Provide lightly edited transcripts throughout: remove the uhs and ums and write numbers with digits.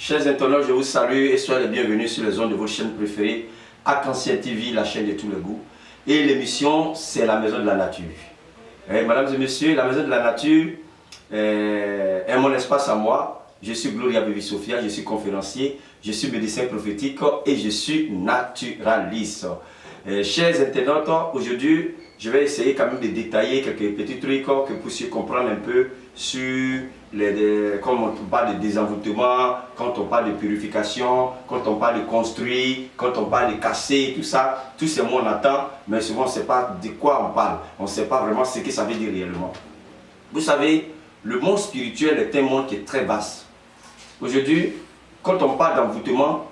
Chers internautes, je vous salue et soyez les bienvenus sur les ondes de votre chaîne préférée, Arc-en-Ciel TV, la chaîne de tous les goûts. Et l'émission, c'est la Maison de la Nature. Mesdames et messieurs, la Maison de la Nature est mon espace à moi. Je suis Gloria Baby Sophia, je suis conférencier, je suis médecin prophétique et je suis naturaliste. Chers internautes, aujourd'hui, je vais essayer quand même de détailler quelques petits trucs que vous puissiez comprendre un peu sur quand on parle de désenvoûtement, quand on parle de purification, quand on parle de construire, quand on parle de casser, tout ça. Tous ces mots on attend, mais souvent on ne sait pas de quoi on parle. On ne sait pas vraiment ce que ça veut dire réellement. Vous savez, le monde spirituel est un monde qui est très vaste. Aujourd'hui, quand on parle d'envoûtement,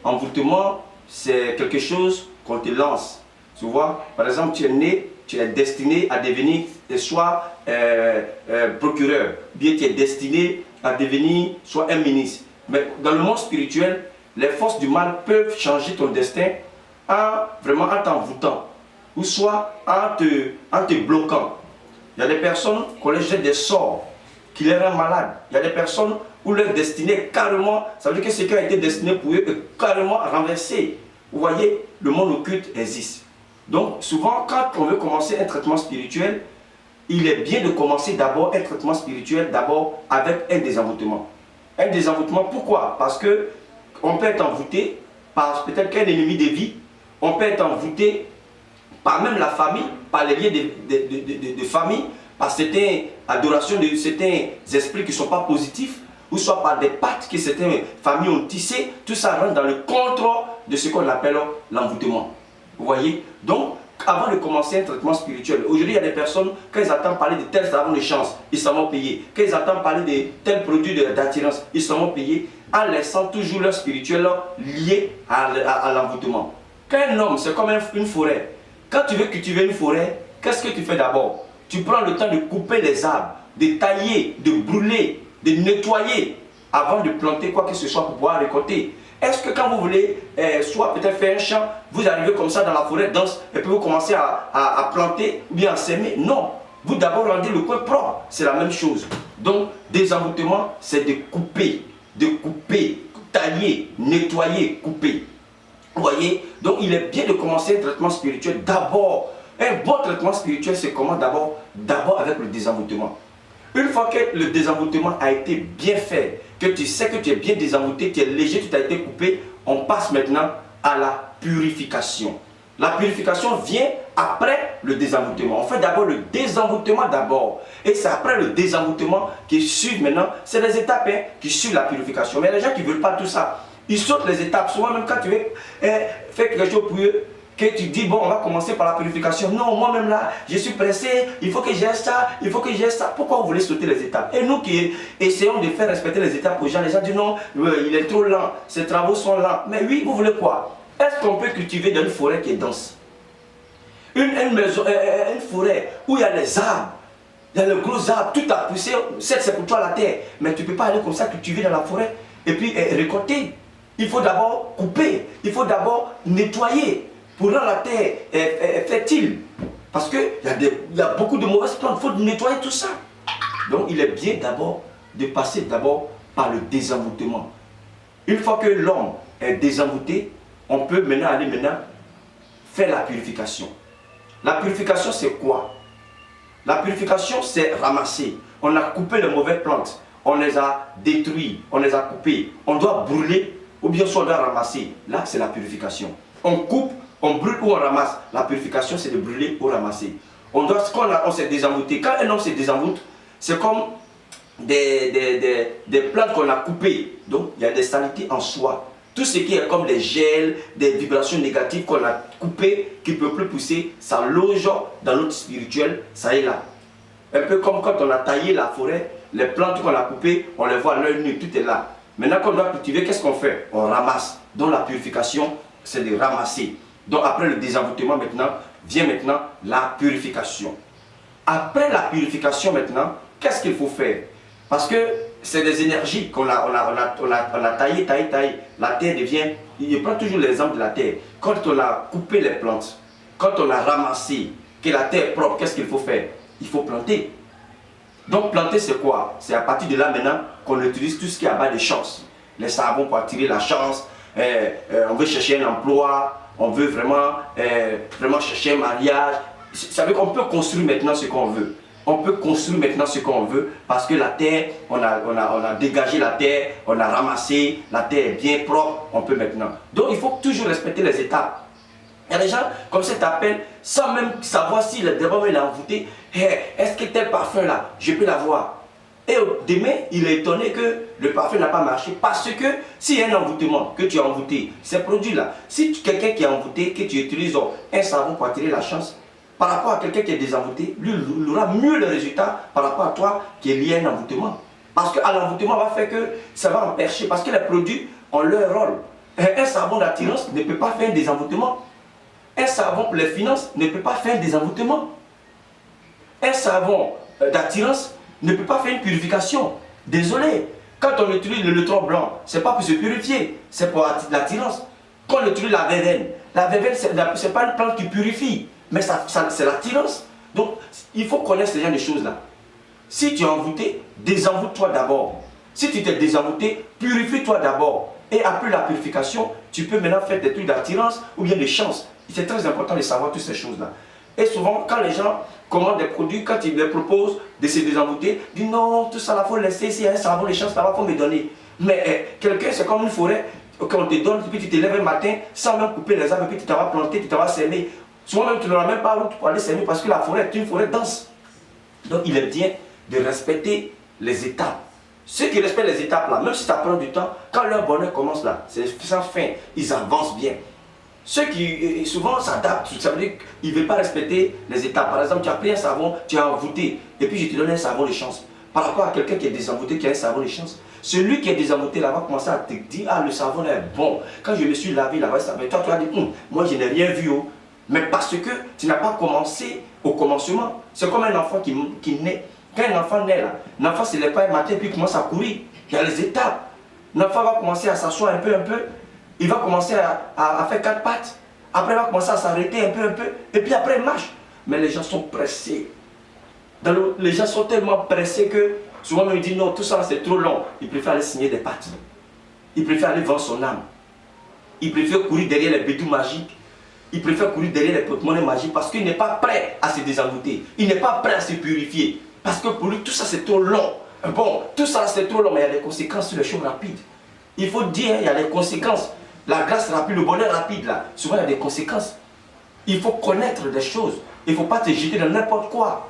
envoûtement, c'est quelque chose qu'on te lance. Tu vois, par exemple, tu es né, tu es destiné à devenir soit procureur, bien tu es destiné à devenir soit un ministre. Mais dans le monde spirituel, les forces du mal peuvent changer ton destin vraiment en t'envoûtant, ou soit en te bloquant. Il y a des personnes qu'on les jette des sorts, qui les rendent malades. Il y a des personnes où leur destinée est carrément, ça veut dire que ce qui a été destiné pour eux est carrément renversé. Vous voyez, le monde occulte existe. Donc souvent, quand on veut commencer un traitement spirituel, il est bien de commencer d'abord un traitement spirituel d'abord avec un désenvoûtement. Un désenvoûtement, pourquoi? Parce que on peut être envoûté par peut-être qu'un ennemi de vie, on peut être envoûté par même la famille, par les liens de famille, par certaines adorations de certains esprits qui ne sont pas positifs, ou soit par des pactes que certaines familles ont tissés. Tout ça rentre dans le contrôle de ce qu'on appelle l'envoûtement. Vous voyez? Donc, avant de commencer un traitement spirituel, aujourd'hui il y a des personnes, quand ils attendent parler de tels savons de chance, ils s'en vont payer. Quand ils attendent parler de tels produits d'attirance, ils s'en vont payer, en laissant toujours leur spirituel lié à l'envoûtement. Quand un homme, c'est comme une forêt. Quand tu veux cultiver une forêt, qu'est-ce que tu fais d'abord? Tu prends le temps de couper les arbres, de tailler, de brûler, de nettoyer, avant de planter quoi que ce soit pour pouvoir récolter. Est-ce que quand vous voulez, soit peut-être faire un champ, vous arrivez comme ça dans la forêt dense et puis vous commencez à planter ou bien à s'aimer? Non. Vous d'abord rendez le coin propre. C'est la même chose. Donc, désenvoûtement, c'est de couper, tailler, nettoyer, couper. Vous voyez? Donc, il est bien de commencer un traitement spirituel d'abord. Un bon traitement spirituel, c'est comment d'abord avec le désenvoûtement. Une fois que le désenvoûtement a été bien fait, que tu sais que tu es bien désenvoûté, tu es léger, tu as été coupé, on passe maintenant à la purification. La purification vient après le désenvoûtement. On fait d'abord le désenvoûtement d'abord. Et c'est après le désenvoûtement qui suit maintenant. C'est les étapes qui suivent la purification. Mais les gens qui ne veulent pas tout ça, ils sautent les étapes. Souvent même quand tu veux faire quelque chose pour eux, que tu dis, bon, on va commencer par la purification. Non, moi-même là, je suis pressé, il faut que j'ai ça, il faut que j'ai ça. Pourquoi vous voulez sauter les étapes? Et nous qui essayons de faire respecter les étapes aux gens, les gens disent non, il est trop lent, ses travaux sont lents. Mais oui, vous voulez quoi? Est-ce qu'on peut cultiver dans une forêt qui est dense? Une maison, une forêt où il y a les arbres, il y a le gros arbre, tout a poussé, c'est pour toi la terre. Mais tu ne peux pas aller comme ça cultiver dans la forêt et puis récolter. Il faut d'abord couper, il faut d'abord nettoyer pour rendre la terre fertile. Parce qu'il y a beaucoup de mauvaises plantes, il faut nettoyer tout ça. Donc il est bien d'abord de passer d'abord par le désenvoûtement. Une fois que l'homme est désenvoûté, on peut maintenant aller faire la purification. La purification c'est quoi? La purification c'est ramasser. On a coupé les mauvaises plantes, on les a détruites, on les a coupées. On doit brûler ou bien soit on doit ramasser. Là c'est la purification. On coupe, on brûle ou on ramasse. La purification, c'est de brûler ou ramasser. On s'est désenvoûté. Quand un homme se désenvoûte, c'est comme des plantes qu'on a coupées. Donc, il y a des saletés en soi. Tout ce qui est comme des gels, des vibrations négatives qu'on a coupées, qui ne peuvent plus pousser, ça loge dans notre spirituel, ça est là. Un peu comme quand on a taillé la forêt, les plantes qu'on a coupées, on les voit à l'œil nu, tout est là. Maintenant qu'on doit cultiver, qu'est-ce qu'on fait? On ramasse. Donc, la purification, c'est de ramasser. Donc après le désenvoûtement maintenant, vient maintenant la purification. Après la purification maintenant, qu'est-ce qu'il faut faire? Parce que c'est des énergies qu'on a taillé. La terre devient, il prend toujours l'exemple de la terre. Quand on a coupé les plantes, quand on a ramassé, que la terre est propre, qu'est-ce qu'il faut faire? Il faut planter. Donc planter c'est quoi? C'est à partir de là maintenant qu'on utilise tout ce qui est à bas de chance. les savons pour attirer la chance. On veut chercher un emploi, on veut vraiment chercher un mariage. Ça veut dire qu'on peut construire maintenant ce qu'on veut. On peut construire maintenant ce qu'on veut parce que la terre, on a dégagé la terre, on a ramassé, la terre est bien propre, on peut maintenant. Donc il faut toujours respecter les étapes. Il y a des gens comme ça t'appellent sans même savoir si le débat est envoûté. Hey, est-ce que tel parfum là, je peux l'avoir? Et demain, il est étonné que le parfum n'a pas marché parce que s'il y a un envoûtement, que tu as envoûté, ces produits-là, si quelqu'un qui est envoûté, que tu utilises un savon pour attirer la chance, par rapport à quelqu'un qui est désenvoûté, lui, il aura mieux le résultat par rapport à toi qui est lié à un envoûtement. Parce que l'envoûtement va faire que ça va empêcher, parce que les produits ont leur rôle. Un savon d'attirance ne peut pas faire un désenvoûtement. Un savon pour les finances ne peut pas faire un désenvoûtement. Un savon d'attirance ne peut pas faire une purification. Désolé, quand on utilise le neutron blanc, ce n'est pas pour se purifier, c'est pour l'attirance. Quand on utilise la verveine, ce n'est pas une plante qui purifie, mais c'est l'attirance. Donc, il faut connaître ce genre de choses-là. Si tu es envoûté, désenvoûte-toi d'abord. Si tu t'es désenvoûté, purifie-toi d'abord. Et après la purification, tu peux maintenant faire des trucs d'attirance ou bien de chance. C'est très important de savoir toutes ces choses-là. Et souvent, quand les gens commandent des produits, quand ils leur proposent de se désenvoûter, ils disent non, tout ça, il faut laisser, s'il y a un savon, les chances, là-bas, il faut me donner. Mais quelqu'un, c'est comme une forêt qu'on te donne, puis tu te lèves un matin sans même couper les arbres, puis tu t'en vas planter, tu t'en vas s'aimer. Souvent même, tu n'auras même pas route pour aller s'aimer parce que la forêt est une forêt dense. Donc, il est bien de respecter les étapes. Ceux qui respectent les étapes là, même si ça prend du temps, quand leur bonheur commence là, c'est sans fin, ils avancent bien. Ceux qui souvent s'adaptent, ça veut dire qu'ils ne veulent pas respecter les étapes. Par exemple, tu as pris un savon, tu as envoûté, et puis je te donne un savon de chance. Par rapport à quelqu'un qui est désenvoûté, qui a un savon de chance, celui qui est désenvoûté là va commencer à te dire, ah le savon est bon. Quand je me suis lavé là-bas, toi tu vas dire, moi je n'ai rien vu. Oh. Mais parce que tu n'as pas commencé au commencement. C'est comme un enfant qui naît. Quand un enfant naît là, l'enfant se lève pas un matin et puis il commence à courir. Il y a les étapes. L'enfant va commencer à s'asseoir un peu. Il va commencer à faire 4 pattes. Après, il va commencer à s'arrêter un peu. Et puis après, il marche. Mais les gens sont pressés. Les gens sont tellement pressés que souvent, ils disent non, tout ça c'est trop long. Ils préfèrent aller signer des pattes. Ils préfèrent aller vendre son âme. Ils préfèrent courir derrière les bédous magiques. Ils préfèrent courir derrière les porte-monnaies magiques parce qu'il n'est pas prêt à se désenvoûter. Il n'est pas prêt à se purifier. Parce que pour lui, tout ça c'est trop long. Bon, tout ça c'est trop long, mais il y a des conséquences sur les choses rapides. Il faut dire, il y a des conséquences. La grâce rapide, le bonheur rapide, là, souvent il y a des conséquences. Il faut connaître des choses. Il ne faut pas te jeter dans n'importe quoi.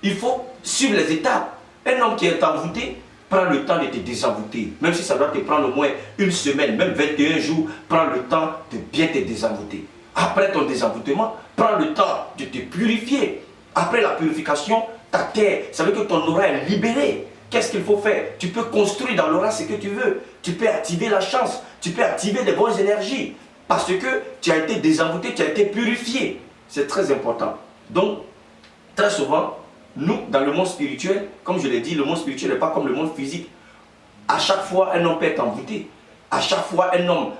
Il faut suivre les étapes. Un homme qui est envoûté, prends le temps de te désenvoûter. Même si ça doit te prendre au moins une semaine, même 21 jours, prends le temps de bien te désenvoûter. Après ton désenvoûtement, prends le temps de te purifier. Après la purification, ta terre, ça veut dire que ton aura est libérée. Qu'est-ce qu'il faut faire? Tu peux construire dans l'aura ce que tu veux. Tu peux activer la chance. Tu peux activer les bonnes énergies. Parce que tu as été désenvoûté, tu as été purifié. C'est très important. Donc, très souvent, nous, dans le monde spirituel, comme je l'ai dit, le monde spirituel n'est pas comme le monde physique. À chaque fois, un homme peut être envoûté. À chaque fois, un homme,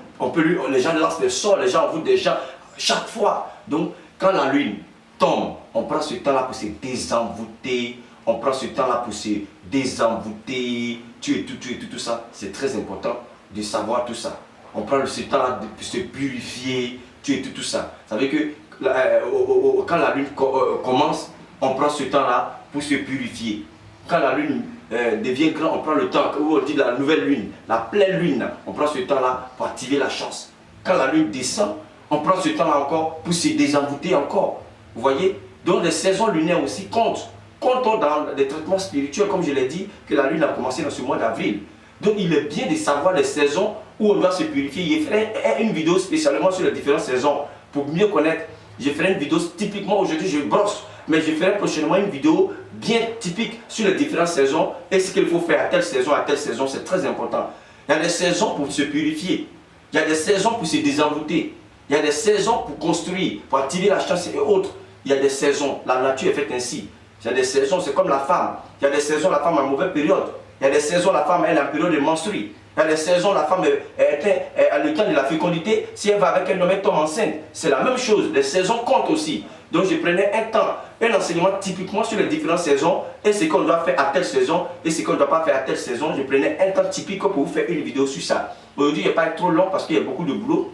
les gens lancent des sorts, les gens envoûtent des gens. Chaque fois. Donc, quand la lune tombe, on prend ce temps-là pour se désenvoûter. On prend ce temps-là pour se désenvoûter, tout ça. C'est très important de savoir tout ça. On prend ce temps-là pour se purifier, tout ça. Ça veut dire que quand la lune commence, on prend ce temps-là pour se purifier. Quand la lune devient grande, on prend le temps, où on dit la nouvelle lune, la pleine lune, on prend ce temps-là pour activer la chance. Quand la lune descend, on prend ce temps-là encore pour se désenvoûter encore. Vous voyez? Donc les saisons lunaires aussi comptent. Comptons dans des traitements spirituels, comme je l'ai dit, que la lune a commencé dans ce mois d'avril. Donc il est bien de savoir les saisons où on doit se purifier. Je ferai une vidéo spécialement sur les différentes saisons pour mieux connaître. Je ferai une vidéo typiquement, aujourd'hui je brosse, mais je ferai prochainement une vidéo bien typique sur les différentes saisons et ce qu'il faut faire à telle saison, c'est très important. Il y a des saisons pour se purifier, il y a des saisons pour se désenvoûter, il y a des saisons pour construire, pour activer la chance et autres. Il y a des saisons, la nature est faite ainsi. Il y a des saisons, c'est comme la femme. Il y a des saisons, la femme a une mauvaise période. Il y a des saisons, la femme elle a une période de menstrues. Il y a des saisons, la femme a le temps de la fécondité. Si elle va avec un homme, elle tombe enceinte. C'est la même chose. Les saisons comptent aussi. Donc je prenais un enseignement typiquement sur les différentes saisons et ce qu'on doit faire à telle saison et ce qu'on ne doit pas faire à telle saison. Je prenais un temps typique pour vous faire une vidéo sur ça. Aujourd'hui, il ne va pas être trop long parce qu'il y a beaucoup de boulot.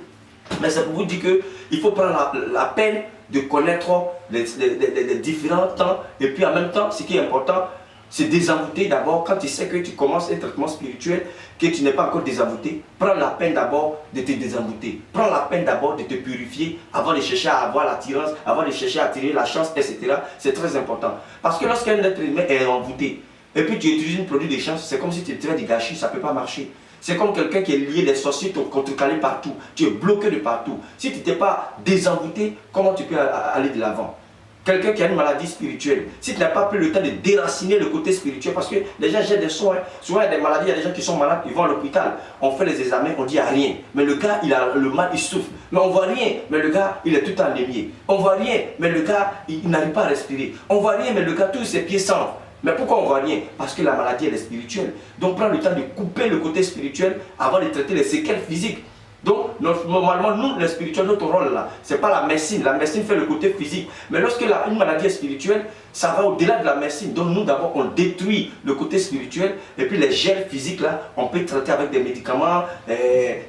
Mais c'est pour vous dire qu'il faut prendre la peine de connaître les différents temps. Et puis en même temps, ce qui est important, c'est désenvoûter d'abord. Quand tu sais que tu commences un traitement spirituel, que tu n'es pas encore désenvoûté, prends la peine d'abord de te désenvoûter. Prends la peine d'abord de te purifier avant de chercher à avoir l'attirance, avant de chercher à attirer la chance, etc. C'est très important. Parce que lorsqu'un être humain est envoûté, et puis tu utilises un produit de chance, c'est comme si tu fais du gâchis, ça ne peut pas marcher. C'est comme quelqu'un qui est lié, des sorciers qu'on te calé partout. Tu es bloqué de partout. Si tu n'es pas désenvoûté, comment tu peux aller de l'avant? Quelqu'un qui a une maladie spirituelle, si tu n'as pas pris le temps de déraciner le côté spirituel, parce que les gens j'ai des soins, souvent il y a des maladies, il y a des gens qui sont malades, ils vont à l'hôpital, on fait les examens, on dit il n'y a rien. Mais le gars, il a le mal, il souffre. Mais on ne voit rien, mais le gars, il est tout anémié. On ne voit rien, mais le gars, il n'arrive pas à respirer. On ne voit rien, mais le gars, tous ses pieds sangrent. Mais pourquoi on ne voit rien? Parce que la maladie, elle est spirituelle. Donc prends le temps de couper le côté spirituel avant de traiter les séquelles physiques. Donc, normalement, nous, les spirituels, notre rôle là, ce n'est pas la médecine. La médecine fait le côté physique. Mais lorsque une maladie est spirituelle, ça va au-delà de la médecine. Donc, nous, d'abord, on détruit le côté spirituel. Et puis, les gènes physiques là, on peut traiter avec des médicaments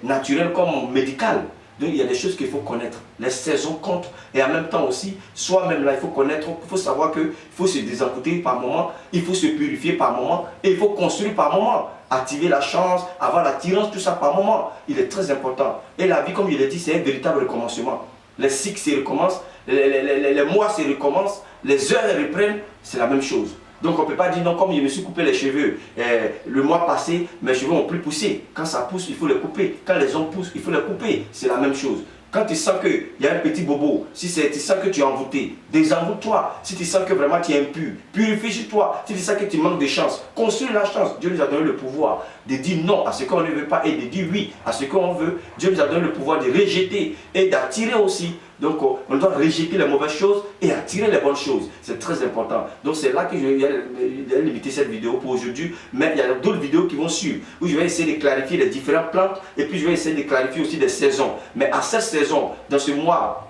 naturels comme médical. Donc, il y a des choses qu'il faut connaître. Les saisons comptent. Et en même temps aussi, soi-même là, il faut connaître, il faut savoir qu'il faut se désenvoûter par moment, il faut se purifier par moment, et il faut construire par moment. Activer la chance, avoir l'attirance, tout ça par moment. Il est très important. Et la vie, comme je l'ai dit, c'est un véritable recommencement. Les cycles se recommencent, les mois se recommencent, les heures reprennent, c'est la même chose. Donc on ne peut pas dire non, comme je me suis coupé les cheveux le mois passé, mes cheveux n'ont plus poussé. Quand ça pousse, il faut les couper. Quand les ongles poussent, il faut les couper. C'est la même chose. Quand tu sens qu'il y a un petit bobo, si tu sens que tu es envoûté, désenvoûte-toi. Si tu sens que vraiment tu es impur, purifie-toi. Si tu sens que tu manques de chance, construis la chance. Dieu nous a donné le pouvoir de dire non à ce qu'on ne veut pas et de dire oui à ce qu'on veut. Dieu nous a donné le pouvoir de rejeter et d'attirer aussi. Donc on doit rejeter les mauvaises choses et attirer les bonnes choses. C'est très important. Donc c'est là que je vais limiter cette vidéo pour aujourd'hui. Mais il y a d'autres vidéos qui vont suivre où je vais essayer de clarifier les différentes plantes et puis je vais essayer de clarifier aussi des saisons. Mais à cette saison, dans ce mois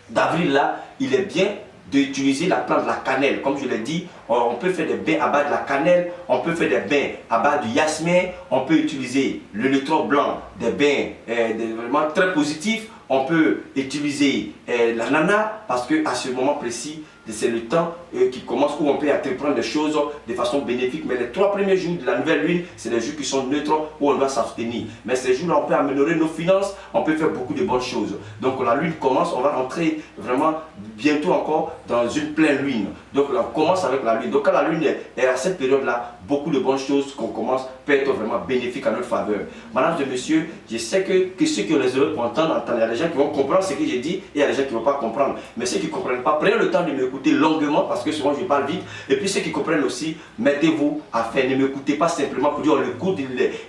d'avril là, il est bien d'utiliser la plante de la cannelle. Comme je l'ai dit, on peut faire des bains à base de la cannelle, on peut faire des bains à base du jasmin, on peut utiliser le neutron blanc, des bains vraiment très positifs. On peut utiliser l'ananas parce qu'à ce moment précis, c'est le temps qui commence où on peut entreprendre des choses de façon bénéfique. Mais les 3 premiers jours de la nouvelle lune, c'est des jours qui sont neutres où on doit s'abstenir. Mais ces jours-là, on peut améliorer nos finances, on peut faire beaucoup de bonnes choses. Donc la lune commence, on va rentrer vraiment bientôt encore dans une pleine lune. Donc on commence avec la lune. Donc quand la lune est à cette période-là, beaucoup de bonnes choses qu'on commence peut être vraiment bénéfiques à notre faveur. Madame et messieurs, je sais que ceux qui ont les oreilles pour entendre. Il y a des gens qui vont comprendre ce que j'ai dit et il y a des gens qui ne vont pas comprendre. Mais ceux qui ne comprennent pas, prenez le temps de m'écouter longuement parce que souvent je parle vite. Et puis ceux qui comprennent aussi, mettez-vous à faire. Ne m'écoutez pas simplement pour dire on l'écoute.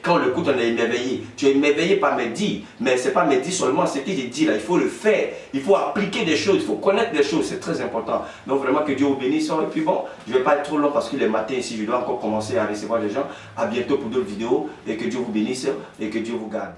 Quand on l'écoute, on est émerveillé. Tu es émerveillé par mes dits. Mais ce n'est pas mes dits seulement, ce que j'ai dit là. Il faut le faire. Il faut appliquer des choses. Il faut connaître des choses. C'est très important. Donc vraiment que Dieu vous bénisse. Et puis bon, je ne vais pas être trop long parce que les matins ici, je dois encore commencer à recevoir des gens. À bientôt pour d'autres vidéos. Et que Dieu vous bénisse et que Dieu vous garde.